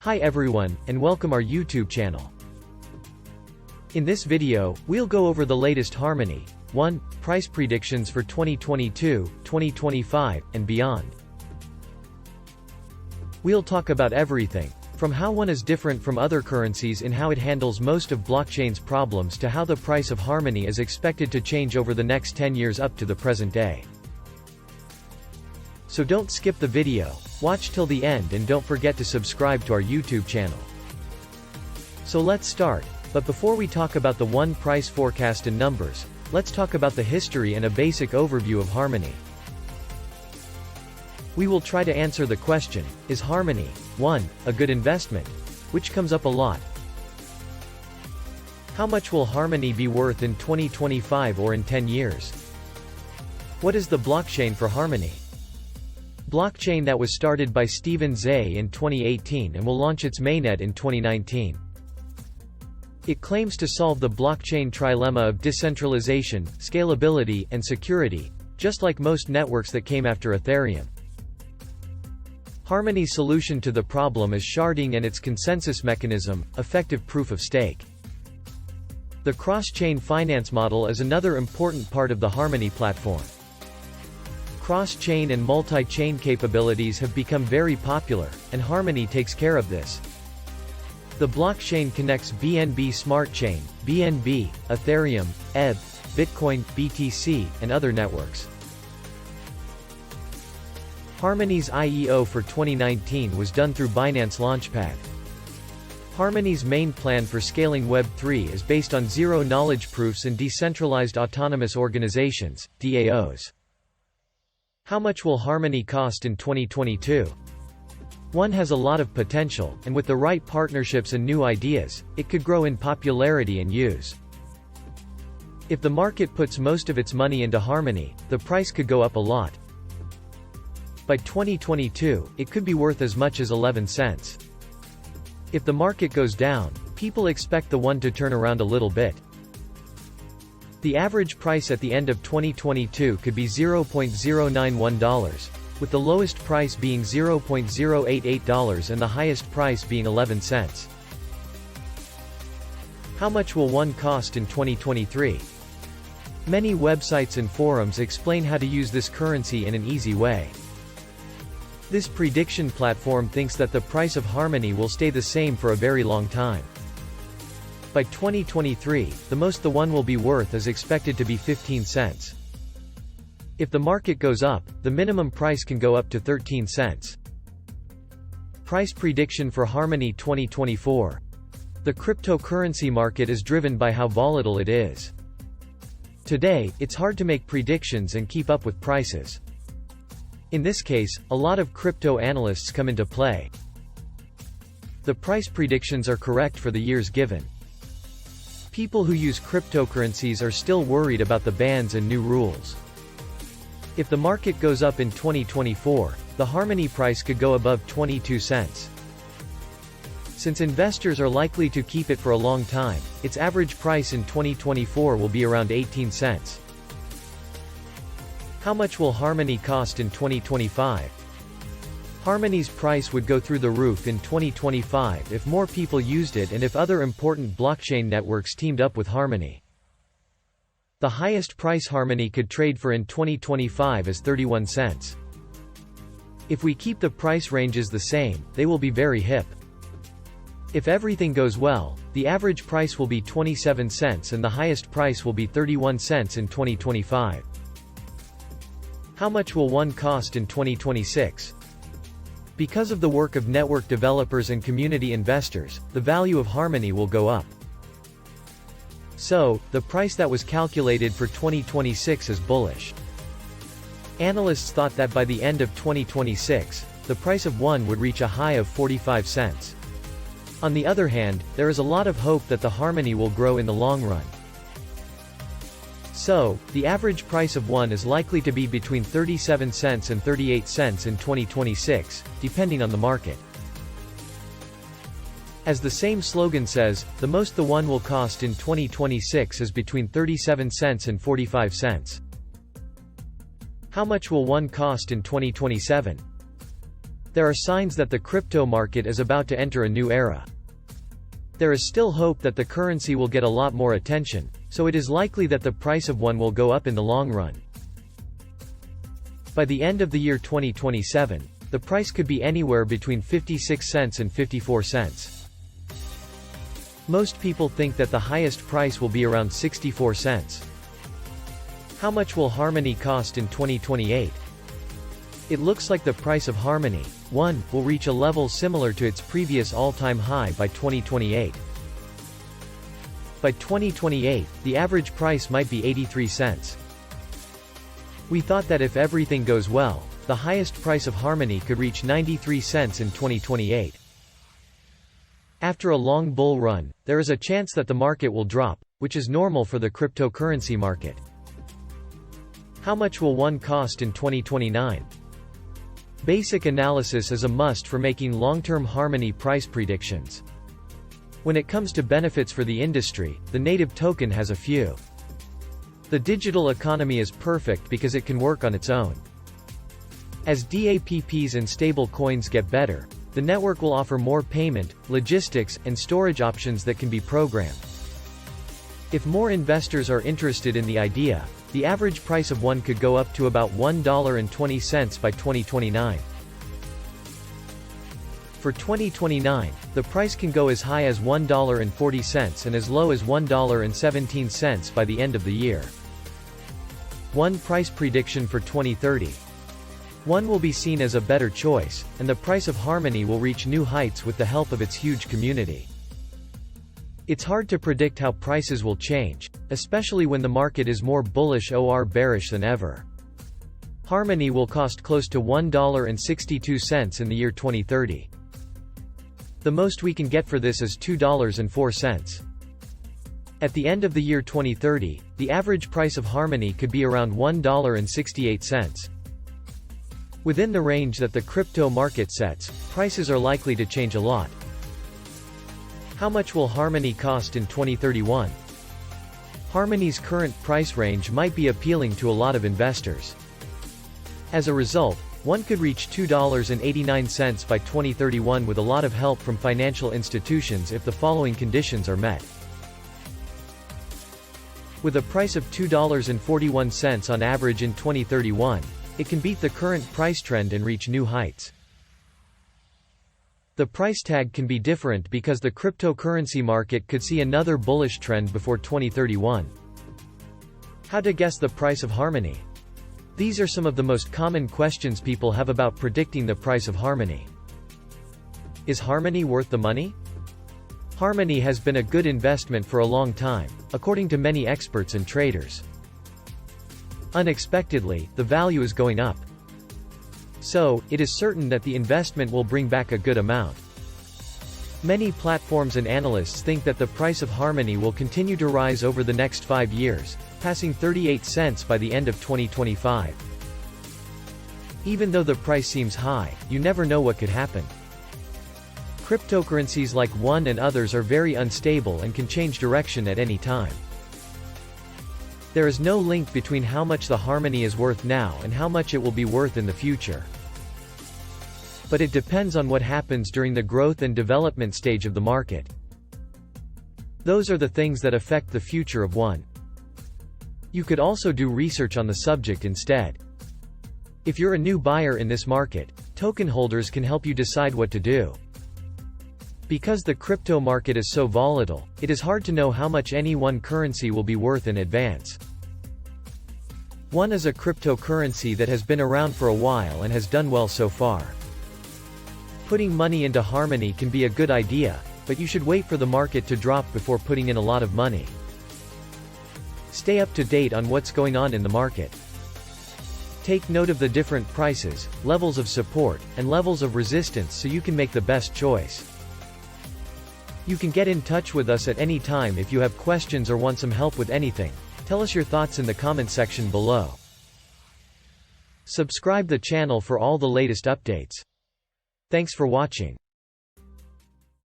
Hi everyone, and welcome our YouTube channel. In this video, we'll go over the latest Harmony 1 price predictions for 2022, 2025, and beyond. We'll talk about everything, from how one is different from other currencies in how it handles most of blockchain's problems to how the price of Harmony is expected to change over the next 10 years up to the present day. So don't skip the video, watch till the end and don't forget to subscribe to our YouTube channel. So let's start, but before we talk about the one price forecast and numbers, let's talk about the history and a basic overview of Harmony. We will try to answer the question, is Harmony 1 a good investment? Which comes up a lot. How much will Harmony be worth in 2025 or in 10 years? What is the blockchain for Harmony? Blockchain that was started by Stephen Zay in 2018 and will launch its mainnet in 2019. It claims to solve the blockchain trilemma of decentralization, scalability, and security, just like most networks that came after Ethereum. Harmony's solution to the problem is sharding and its consensus mechanism, effective proof of stake. The cross-chain finance model is another important part of the Harmony platform. Cross-chain and multi-chain capabilities have become very popular, and Harmony takes care of this. The blockchain connects BNB Smart Chain, BNB, Ethereum, ETH, Bitcoin, BTC, and other networks. Harmony's IEO for 2019 was done through Binance Launchpad. Harmony's main plan for scaling Web3 is based on zero-knowledge proofs and decentralized autonomous organizations, DAOs. How much will Harmony cost in 2022? One has a lot of potential, and with the right partnerships and new ideas, it could grow in popularity and use. If the market puts most of its money into Harmony, the price could go up a lot. By 2022, it could be worth as much as 11 cents. If the market goes down, people expect the one to turn around a little bit. The average price at the end of 2022 could be $0.091, with the lowest price being $0.088 and the highest price being 11 cents. How much will one cost in 2023? Many websites and forums explain how to use this currency in an easy way. This prediction platform thinks that the price of Harmony will stay the same for a very long time. By 2023, the most the one will be worth is expected to be 15 cents. If the market goes up, the minimum price can go up to 13 cents. Price prediction for Harmony 2024. The cryptocurrency market is driven by how volatile it is. Today, it's hard to make predictions and keep up with prices. In this case, a lot of crypto analysts come into play. The price predictions are correct for the years given. People who use cryptocurrencies are still worried about the bans and new rules. If the market goes up in 2024, the Harmony price could go above 22 cents. Since investors are likely to keep it for a long time, its average price in 2024 will be around 18 cents. How much will Harmony cost in 2025? Harmony's price would go through the roof in 2025 if more people used it and if other important blockchain networks teamed up with Harmony. The highest price Harmony could trade for in 2025 is 31 cents. If we keep the price ranges the same, they will be very hip. If everything goes well, the average price will be 27 cents and the highest price will be 31 cents in 2025. How much will one cost in 2026? Because of the work of network developers and community investors, the value of Harmony will go up. So, the price that was calculated for 2026 is bullish. Analysts thought that by the end of 2026, the price of one would reach a high of 45 cents. On the other hand, there is a lot of hope that the Harmony will grow in the long run. So, the average price of one is likely to be between 37 cents and 38 cents in 2026, depending on the market. As the same slogan says, the most the one will cost in 2026 is between 37 cents and 45 cents. How much will one cost in 2027? There are signs that the crypto market is about to enter a new era. There is still hope that the currency will get a lot more attention, so it is likely that the price of one will go up in the long run. By the end of the year 2027, the price could be anywhere between 56 cents and 54 cents. Most people think that the highest price will be around 64 cents. How much will Harmony cost in 2028? It looks like the price of Harmony, 1, will reach a level similar to its previous all-time high by 2028. By 2028, the average price might be 83 cents. We thought that if everything goes well, the highest price of Harmony could reach 93 cents in 2028. After a long bull run, there is a chance that the market will drop, which is normal for the cryptocurrency market. How much will one cost in 2029? Basic analysis is a must for making long-term Harmony price predictions. When it comes to benefits for the industry, the native token has a few. The digital economy is perfect because it can work on its own. As DApps and stable coins get better, the network will offer more payment, logistics, and storage options that can be programmed. If more investors are interested in the idea, the average price of one could go up to about $1.20 by 2029. For 2029, the price can go as high as $1.40 and as low as $1.17 by the end of the year. One price prediction for 2030. One will be seen as a better choice, and the price of Harmony will reach new heights with the help of its huge community. It's hard to predict how prices will change, especially when the market is more bullish or bearish than ever. Harmony will cost close to $1.62 in the year 2030. The most we can get for this is $2.04. At the end of the year 2030, the average price of Harmony could be around $1.68. Within the range that the crypto market sets, prices are likely to change a lot. How much will Harmony cost in 2031? Harmony's current price range might be appealing to a lot of investors. As a result, one could reach $2.89 by 2031 with a lot of help from financial institutions if the following conditions are met. With a price of $2.41 on average in 2031, it can beat the current price trend and reach new heights. The price tag can be different because the cryptocurrency market could see another bullish trend before 2031. How to guess the price of Harmony? These are some of the most common questions people have about predicting the price of Harmony. Is Harmony worth the money? Harmony has been a good investment for a long time, according to many experts and traders. Unexpectedly, the value is going up. So, it is certain that the investment will bring back a good amount. Many platforms and analysts think that the price of Harmony will continue to rise over the next 5 years, passing 38 cents by the end of 2025. Even though the price seems high, you never know what could happen. Cryptocurrencies like One and others are very unstable and can change direction at any time. There is no link between how much the Harmony is worth now and how much it will be worth in the future. But it depends on what happens during the growth and development stage of the market. Those are the things that affect the future of One. You could also do research on the subject instead. If you're a new buyer in this market, token holders can help you decide what to do. Because the crypto market is so volatile, it is hard to know how much any one currency will be worth in advance. One is a cryptocurrency that has been around for a while and has done well so far. Putting money into Harmony can be a good idea, but you should wait for the market to drop before putting in a lot of money. Stay up to date on what's going on in the market. Take note of the different prices, levels of support, and levels of resistance so you can make the best choice. You can get in touch with us at any time if you have questions or want some help with anything. Tell us your thoughts in the comment section below. Subscribe the channel for all the latest updates. Thanks for watching.